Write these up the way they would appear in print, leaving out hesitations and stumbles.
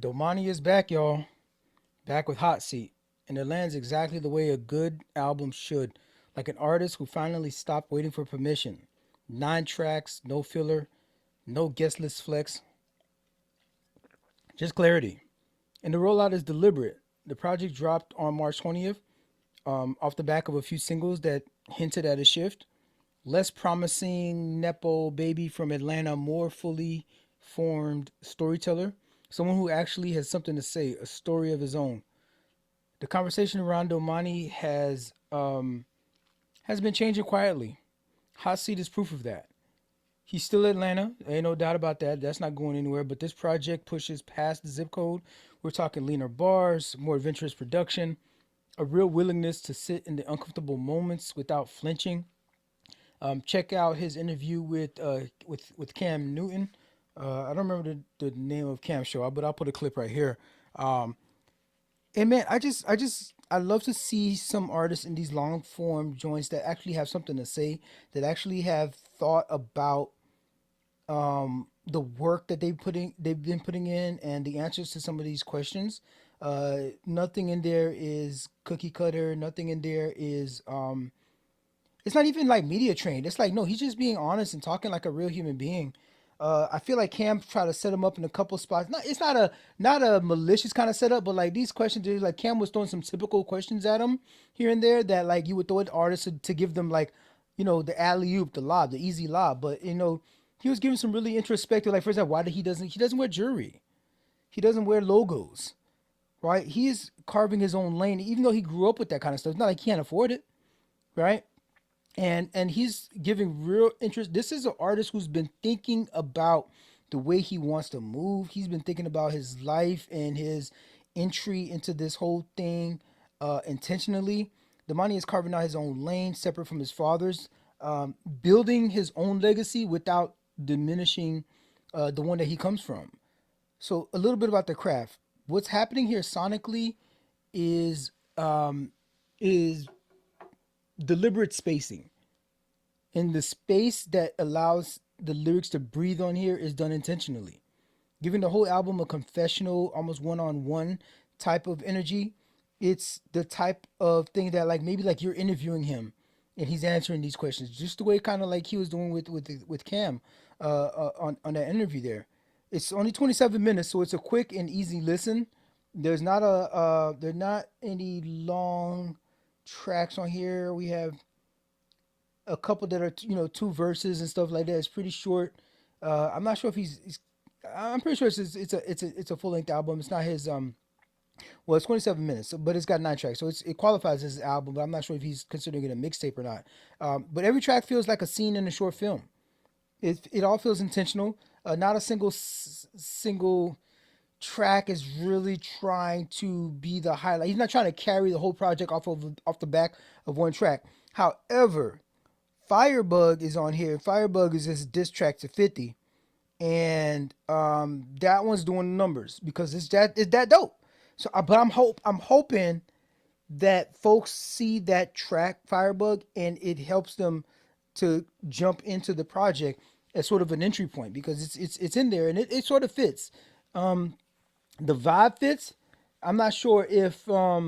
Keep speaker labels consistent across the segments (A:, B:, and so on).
A: Domani is back, y'all. Back with Hot Seat. And it lands exactly the way a good album should. Like an artist who finally stopped waiting for permission. 9 tracks, no filler, no guest list flex, just clarity. And the rollout is deliberate. The project dropped on March 20th, off the back of a few singles that hinted at a shift. Less promising Nepo baby from Atlanta, more fully formed storyteller. Someone who actually has something to say, a story of his own. The conversation around Domani has been changing quietly. Hot Seat is proof of that. He's still Atlanta, ain't no doubt about that. That's not going anywhere. But this project pushes past the zip code. We're talking leaner bars, more adventurous production, a real willingness to sit in the uncomfortable moments without flinching. Check out his interview with Cam Newton. I don't remember the name of Cam's show, but I'll put a clip right here. Um, and man, I love to see some artists in these long form joints that actually have something to say, that actually have thought about the work that they've been putting in, and the answers to some of these questions. Nothing in there is cookie cutter. Nothing in there is it's not even like media trained. It's like no, he's just being honest and talking like a real human being. I feel like Cam tried to set him up in a couple spots. It's not a malicious kind of setup, but like these questions, like Cam was throwing some typical questions at him here and there that like you would throw at artists to give them like, the alley oop, the lob, the easy lob. But he was giving some really introspective. Like for example, why he doesn't wear jewelry, he doesn't wear logos, right? He's carving his own lane, even though he grew up with that kind of stuff. It's not like he can't afford it, right? And he's giving real interest. This is an artist who's been thinking about the way he wants to move. He's been thinking about his life and his entry into this whole thing intentionally. Damani is carving out his own lane, separate from his father's, building his own legacy without diminishing the one that he comes from. So a little bit about the craft. What's happening here sonically is is deliberate spacing, and the space that allows the lyrics to breathe on here is done intentionally, giving the whole album a confessional, almost one-on-one type of energy. It's the type of thing that like maybe like you're interviewing him and he's answering these questions just the way kind of like he was doing with Cam on that interview there. It's only 27 minutes, so it's a quick and easy listen. There's not any long tracks on here. We have a couple that are two verses and stuff like that. It's pretty short. I'm not sure if he's I'm pretty sure it's a full length album. It's not his well, it's 27 minutes, but it's got 9 tracks, so it qualifies as an album. But I'm not sure if he's considering it a mixtape or not. But every track feels like a scene in a short film. It all feels intentional. Not a single track is really trying to be the highlight. He's not trying to carry the whole project off the back of one track. However, Firebug is on here. Firebug is his diss track to 50, and that one's doing the numbers because it's that dope. So, but I'm hoping that folks see that track Firebug and it helps them to jump into the project as sort of an entry point because it's in there and it sort of fits. The vibe fits. I'm not sure if no,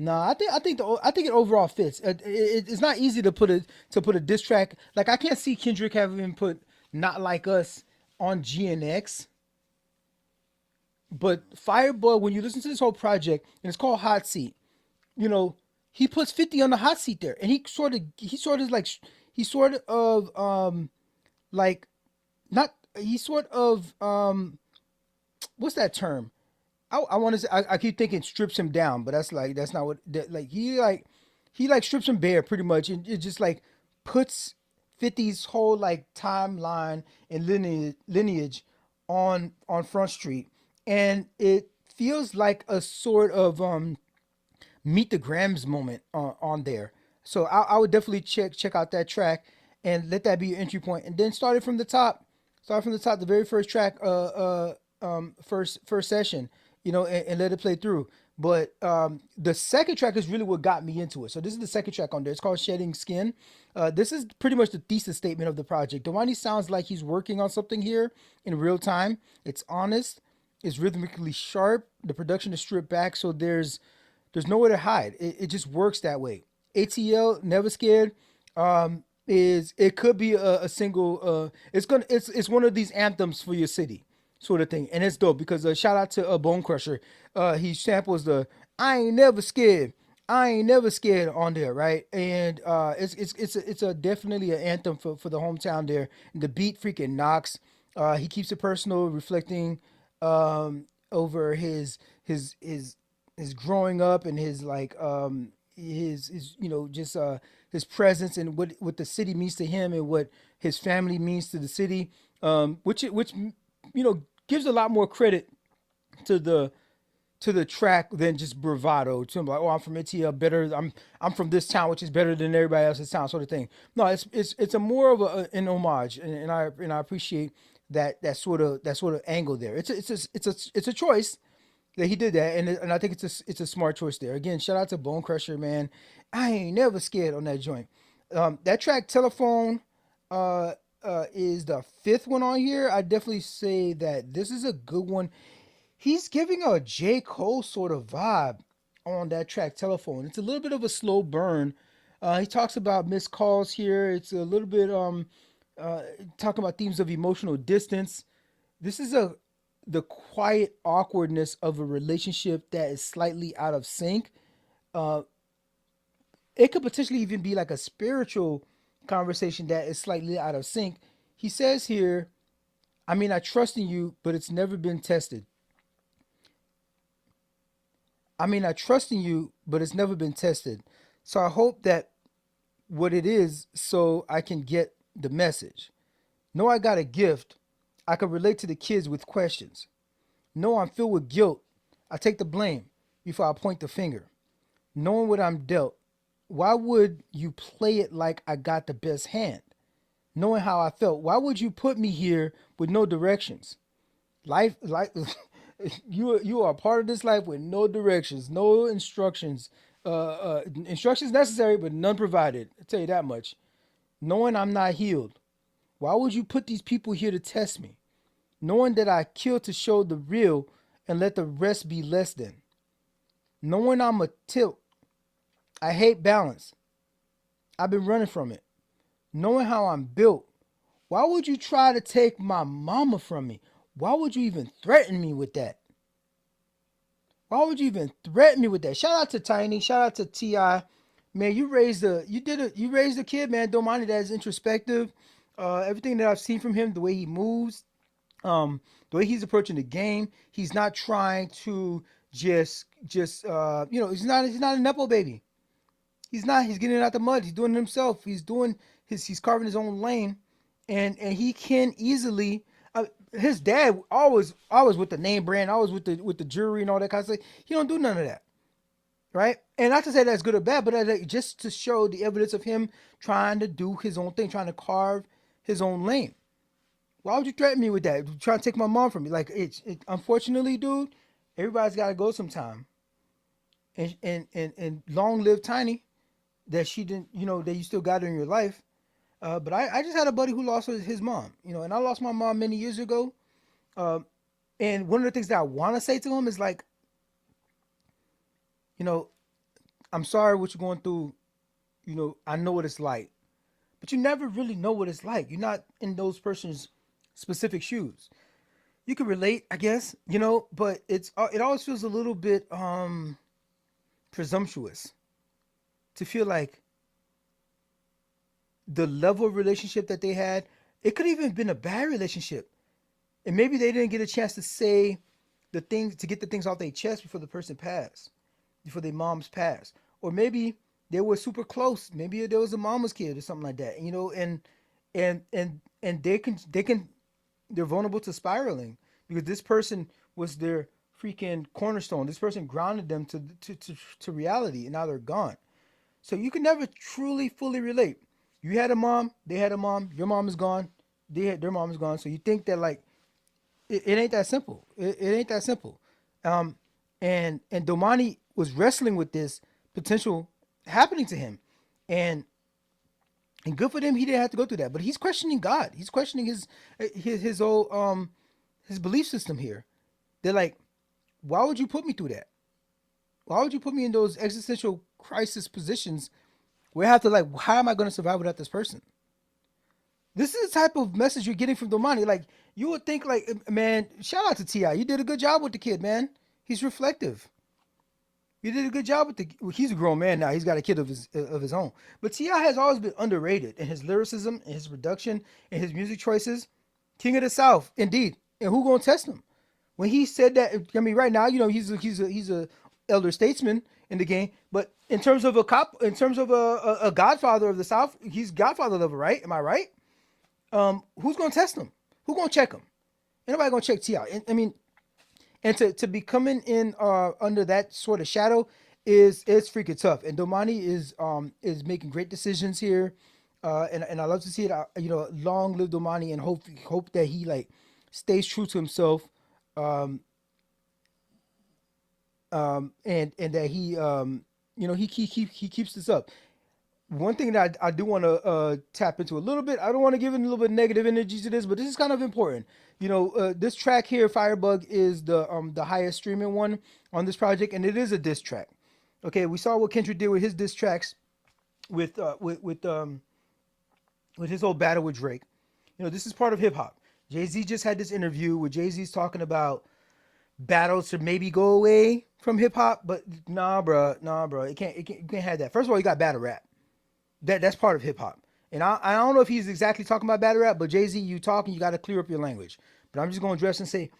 A: I think it overall fits. It's not easy to put a diss track. Like I can't see Kendrick having put "Not Like Us" on GNX, but Firebug. When you listen to this whole project, and it's called Hot Seat, you know, he puts 50 on the hot seat there, and he sort of like not he sort of what's that term? I want to say I keep thinking strips him down, but that's not what like he strips him bare pretty much, and it just like puts 50's whole like timeline and lineage on Front Street, and it feels like a sort of meet the Grams moment on there. So I would definitely check out that track and let that be your entry point, and then start it from the top. Start from the top, the very first track, first session, and let it play through. But the second track is really what got me into it. So this is the second track on there. It's called Shedding Skin. This is pretty much the thesis statement of the project. Domani sounds like he's working on something here in real time. It's honest. It's rhythmically sharp. The production is stripped back, so there's nowhere to hide. It just works that way. ATL, Never Scared, is it could be a single. It's one of these anthems for your city, sort of thing, and it's dope because shout out to Bone Crusher. He samples the "I ain't never scared." I ain't never scared on there, right? And it's a definitely an anthem for the hometown there. And the beat freaking knocks. He keeps it personal, reflecting over his growing up and his like his just his presence and what the city means to him and what his family means to the city, which gives a lot more credit to the track than just bravado. To like, oh, I'm from ATL, better. I'm from this town, which is better than everybody else's town, sort of thing. No, it's a more of an homage, and I appreciate that sort of angle there. It's a choice that he did that, and I think it's a smart choice there. Again, shout out to Bone Crusher, man. I ain't never scared on that joint. That track, Telephone, is the fifth one on here. I definitely say that this is a good one. He's giving a J. Cole sort of vibe on that track, Telephone. It's a little bit of a slow burn. He talks about missed calls here. It's a little bit uh, talking about themes of emotional distance. This is a the quiet awkwardness of a relationship that is slightly out of sync. Uh, it could potentially even be like a spiritual conversation that is slightly out of sync. He says here, I mean, I trust in you, but it's never been tested. I mean, I trust in you, but it's never been tested. So I hope that what it is so I can get the message. Know I got a gift. I can relate to the kids with questions. Know I'm filled with guilt. I take the blame before I point the finger. Knowing what I'm dealt, why would you play it like I got the best hand? Knowing how I felt, why would you put me here with no directions? Life, you are a part of this life with no directions, no instructions. Instructions necessary, but none provided. I tell you that much. Knowing I'm not healed, why would you put these people here to test me? Knowing that I kill to show the real and let the rest be less than. Knowing I'm a tilt, I hate balance. I've been running from it. Knowing how I'm built, why would you try to take my mama from me? Why would you even threaten me with that? Why would you even threaten me with that? Shout out to Tiny. Shout out to Ti. Man, you raised a kid, man. Don't mind it as introspective. Everything that I've seen from him, the way he moves, the way he's approaching the game, he's not trying to just he's not a nepo baby. He's not. He's getting it out the mud. He's doing it himself. He's carving his own lane, and he can easily. His dad always with the name brand, always with the jewelry and all that kind of stuff. He don't do none of that, right? And not to say that's good or bad, but just to show the evidence of him trying to do his own thing, trying to carve his own lane. Why would you threaten me with that? Trying to take my mom from me? Like unfortunately, dude, everybody's got to go sometime. And long live Tiny, that she didn't, that you still got her in your life. But I just had a buddy who lost his mom, and I lost my mom many years ago. Uh, and one of the things that I want to say to him is like, you know, I'm sorry what you're going through. I know what it's like, but you never really know what it's like. You're not in those person's specific shoes. You can relate, I guess, but it always feels a little bit presumptuous to feel like the level of relationship that they had, it could even have been a bad relationship. And maybe they didn't get a chance to say to get the things off their chest before the person passed, before their moms passed. Or maybe they were super close. Maybe there was a mama's kid or something like that, and they're vulnerable to spiraling because this person was their freaking cornerstone. This person grounded them to reality, and now they're gone. So you can never truly fully relate. You had a mom, they had a mom, your mom is gone, their mom is gone. So you think that like it ain't that simple. It ain't that simple. Um, and Domani was wrestling with this potential happening to him, and and good for them, he didn't have to go through that. But he's questioning God. He's questioning his whole his belief system here. They're like, why would you put me through that? Why would you put me in those existential crisis positions where I have to, like, how am I going to survive without this person? This is the type of message you're getting from Domani. Like, you would think, like, man, shout out to Ti. You did a good job with the kid, man. He's reflective. You did a good job with the. Well, he's a grown man now. He's got a kid of his own. But Ti has always been underrated in his lyricism, in his production, in his music choices. King of the South, indeed. And who gonna test him? When he said that, I mean, right now, he's a elder statesman in the game. But in terms of a cop, in terms of a Godfather of the South, he's Godfather level, right? Am I right? Who's gonna test him? Who's gonna check him? Ain't nobody gonna check Ti. I mean, and to be coming in under that sort of shadow is freaking tough. And Domani is making great decisions here, and I love to see it. Long live Domani, and hope that he, like, stays true to himself, um, and that he keeps this up. One thing that I do want to tap into a little bit. I don't want to give it a little bit of negative energy to this, but this is kind of important. This track here, Firebug, is the highest streaming one on this project, and it is a diss track. Okay, we saw what Kendrick did with his diss tracks with his whole battle with Drake. This is part of hip hop. Jay Z just had this interview where Jay Z's talking about battles to maybe go away from hip hop, but nah, bro, you can't have that. First of all, you got battle rap. That's part of hip hop. And I don't know if he's exactly talking about battle rap, but Jay Z, you talking, you got to clear up your language. But I'm just going to address and say,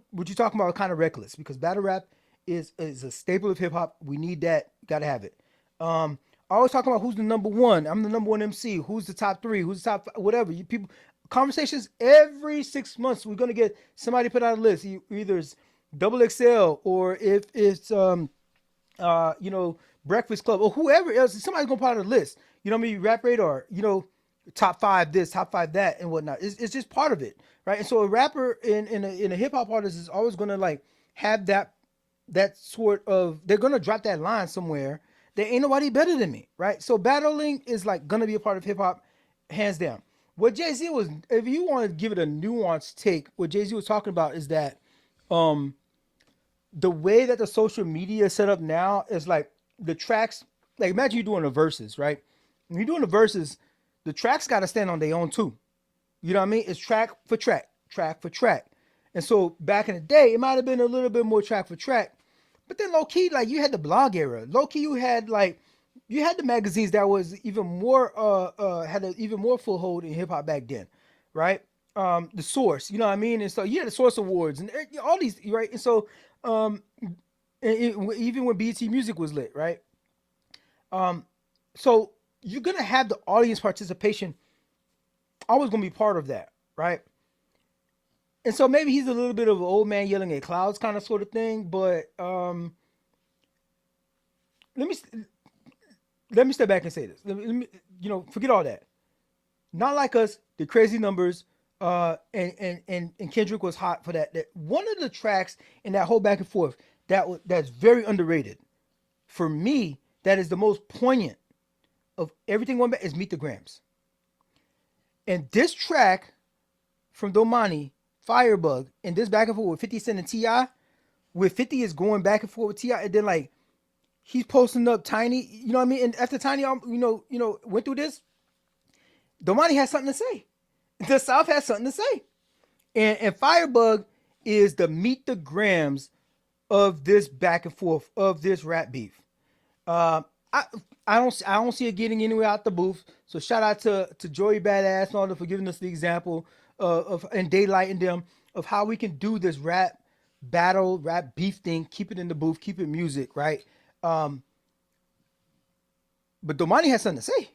A: what you talking about is kind of reckless, because battle rap is a staple of hip hop. We need that. Got to have it. I always talk about who's the number one. I'm the number one MC. Who's the top three? Who's the top whatever? You people conversations every 6 months. We're gonna get somebody put out a list. Either it's Double XL, or if it's Breakfast Club, or whoever else. Somebody's gonna put out a list. You know what I mean? Rap Radar. Top five this, top five that, and whatnot. It's just part of it, right? And so a rapper in a hip hop artist is always gonna, like, have that sort of. They're gonna drop that line somewhere. There ain't nobody better than me, right? So battling is, like, gonna be a part of hip hop, hands down. What Jay Z was, if you want to give it a nuanced take, what Jay Z was talking about is that um the way that the social media is set up now is, like, the tracks. Like, imagine you doing the verses, right? When you're doing the verses, the tracks got to stand on their own too. You know what I mean? It's track for track, track for track. And so back in the day, it might have been a little bit more track for track. But then low key, like, you had the blog era. Low key, you had the magazines that was even more had an even more full hold in hip hop back then, right? The Source, you know what I mean? And so you had the Source Awards and all these, right? And so um even when BET Music was lit, right? Um so you're gonna have the audience participation always gonna be part of that, right? And so maybe he's a little bit of an old man yelling at clouds kind of sort of thing, but let me let me step back and say this. Forget all that. Not Like Us, the Crazy Numbers, and Kendrick was hot for that. That one of the tracks in that whole back and forth that's very underrated for me. That is the most poignant of everything going back is Meet the Grams. And this track from Domani, Firebug, and this back and forth with 50 Cent and Ti, where 50 is going back and forth with Ti, and then, like, he's posting up Tiny, you know what I mean? And after Tiny, went through this, Domani has something to say. The South has something to say. And Firebug is the Meet the Grams of this back and forth, of this rap beef. Uh, I I don't see it getting anywhere out the booth. So shout out to Joey Badass and all for giving us the example of and daylighting them of how we can do this rap battle, rap beef thing, keep it in the booth, keep it music, right? Um, but Domani has something to say.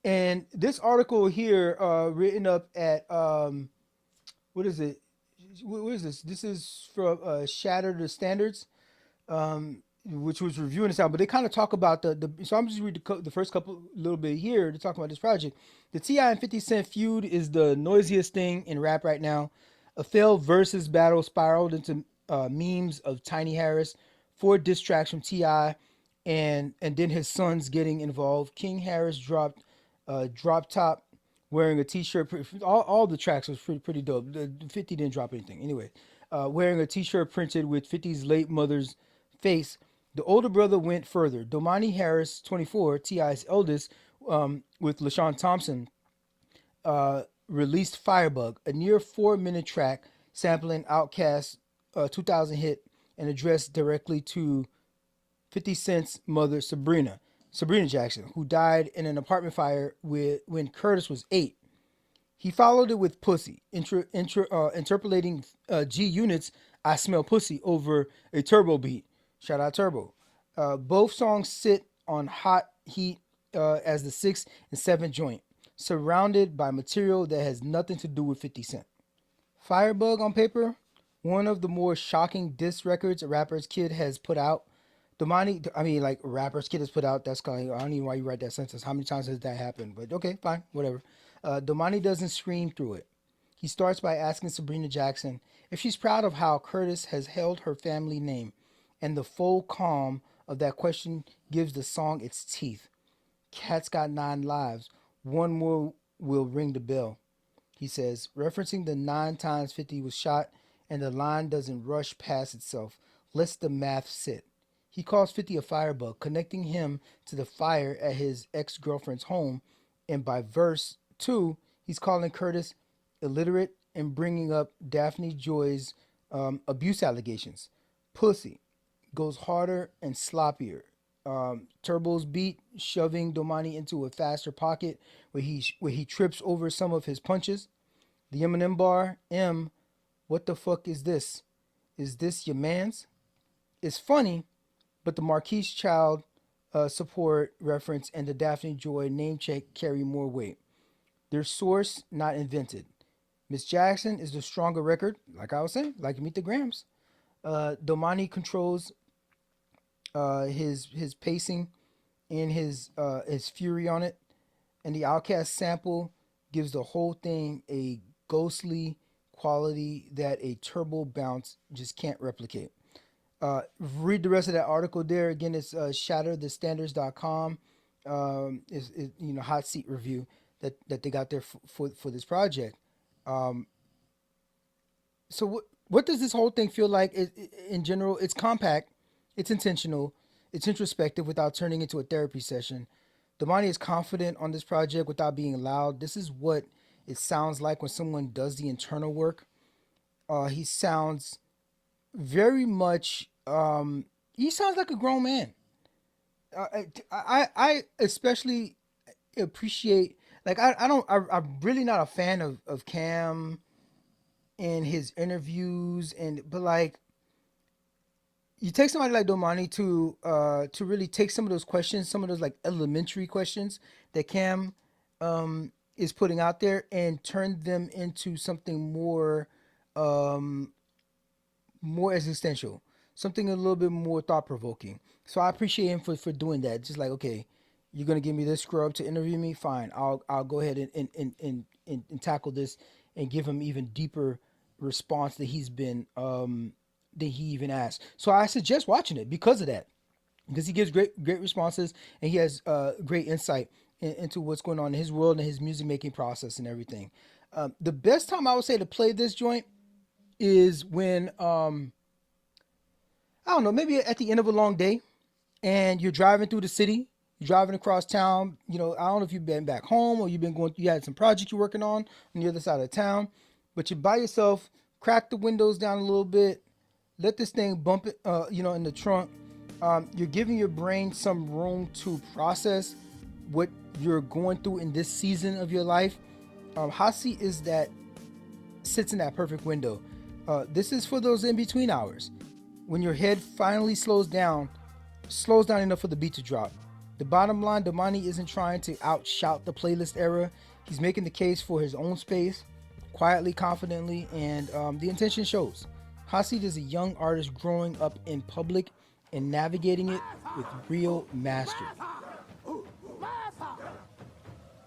A: And this article here, written up at what is it? What is this? This is from Shatter the Standards, which was reviewing this album. But they kind of talk about the. So I'm just read the first couple little bit here to talk about this project. The Ti and 50 Cent feud is the noisiest thing in rap right now. A failed versus battle spiraled into memes of Tiny Harris, 4 diss tracks from Ti, and then his sons getting involved. King Harris dropped drop top wearing a t-shirt. All the tracks was pretty dope. 50 didn't drop anything anyway. Wearing a t-shirt printed with 50's late mother's face. The older brother went further. Domani Harris, 24, Ti's eldest, with LaShawn Thompson, released Firebug, a near 4-minute track sampling Outkast's 2000 hit and addressed directly to 50 Cent's mother, Sabrina Jackson, who died in an apartment fire when Curtis was 8. He followed it with Pussy, interpolating G Unit's I Smell Pussy over a Turbo beat. Shout out Turbo. Both songs sit on hot heat as the 6th and 7th joint, surrounded by material that has nothing to do with 50 Cent. Firebug on paper, one of the more shocking diss records a rapper's kid has put out. Domani, I mean, like, rapper's kid has put out, that's kind of, I don't even know why you write that sentence. How many times has that happened? But okay, fine, whatever. Domani doesn't scream through it. He starts by asking Sabrina Jackson if she's proud of how Curtis has held her family name, and the full calm of that question gives the song its teeth. Cat's got 9 lives. One more will ring the bell, he says, referencing the 9 times 50 was shot, and the line doesn't rush past itself. Lets the math sit. He calls 50 a firebug, connecting him to the fire at his ex-girlfriend's home, and by verse 2, he's calling Curtis illiterate and bringing up Daphne Joy's abuse allegations. Pussy goes harder and sloppier. Turbo's beat, shoving Domani into a faster pocket where he trips over some of his punches. The Eminem bar, what the fuck is this? Is this your man's? It's funny, but the Marquise Child support reference and the Daphne Joy name check carry more weight. Their source, not invented. Miss Jackson is the stronger record, like I was saying, like Meet the Grams. Domani controls his pacing and his fury on it, and the Outkast sample gives the whole thing a ghostly quality that a turbo bounce just can't replicate. Read the rest of that article there. Again, it's shatterthestandards.com. Is hot seat review that they got there for this project. So what does this whole thing feel like? In general, it's compact, it's intentional, it's introspective without turning into a therapy session. Domani is confident on this project without being loud. This is what it sounds like when someone does the internal work. He sounds very much. He sounds like a grown man. I especially appreciate, like, I'm really not a fan of Cam and his interviews, but like, you take somebody like Domani to really take some of those questions, some of those like elementary questions that Cam is putting out there, and turn them into something more existential, something a little bit more thought provoking. So I appreciate him for doing that. Just like, okay, you're gonna give me this scrub to interview me, fine. I'll go ahead and tackle this and give him even deeper response that he's been that he even asked. So I suggest watching it because of that, because he gives great responses, and he has great insight into what's going on in his world and his music making process and everything. The best time I would say to play this joint is when I don't know, maybe at the end of a long day and you're driving through the city, you're driving across town. I don't know if you've been back home or you had some project you're working on the other side of town, but you're by yourself, crack the windows down a little bit, let this thing bump it, in the trunk. You're giving your brain some room to process what you're going through in this season of your life. Hasi is that, sits in that perfect window. This is for those in between hours when your head finally slows down enough for the beat to drop. The bottom line, Domani isn't trying to outshout the playlist era. He's making the case for his own space, quietly, confidently, and the intention shows. Hasid is a young artist growing up in public and navigating it with real mastery.